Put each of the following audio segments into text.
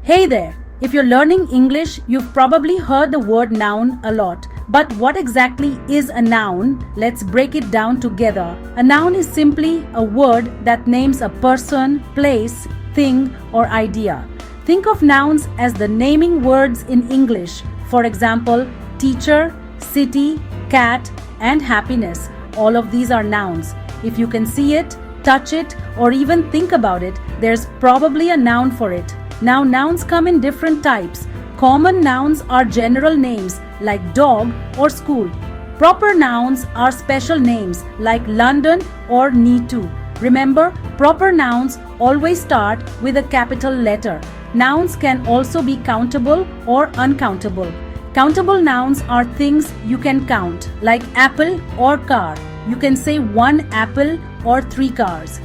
Hey there! If you're learning English, you've probably heard the word noun a lot. But what exactly is a noun? Let's break it down together. A noun is simply a word that names a person, place, thing, or idea. Think of nouns as the naming words in English. For example, teacher, city, cat, and happiness. All of these are nouns. If you can see it, touch it, or even think about it, there's probably a noun for it. Now, nouns come in different types. Common nouns are general names like dog or school. Proper nouns are special names like London or Neetu. Remember, proper nouns always start with a capital letter. Nouns can also be countable or uncountable. Countable nouns are things you can count, like apple or car. You can say 1 apple or 3 cars.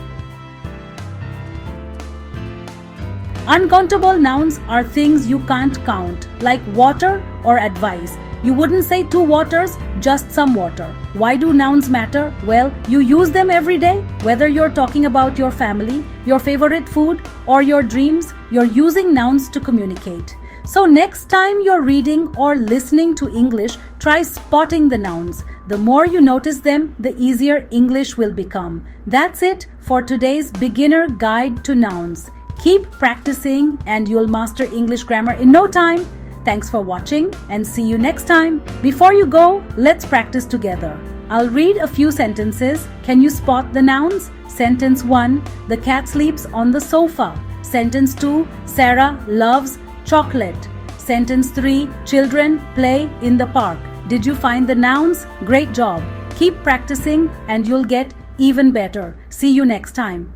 Uncountable nouns are things you can't count, like water or advice. You wouldn't say 2 waters, just some water. Why do nouns matter? Well, you use them every day. Whether you're talking about your family, your favorite food, or your dreams, you're using nouns to communicate. So next time you're reading or listening to English, try spotting the nouns. The more you notice them, the easier English will become. That's it for today's beginner guide to nouns. Keep practicing and you'll master English grammar in no time. Thanks for watching and see you next time. Before you go, let's practice together. I'll read a few sentences. Can you spot the nouns? Sentence 1. The cat sleeps on the sofa. Sentence 2. Sarah loves chocolate. Sentence 3. Children play in the park. Did you find the nouns? Great job. Keep practicing and you'll get even better. See you next time.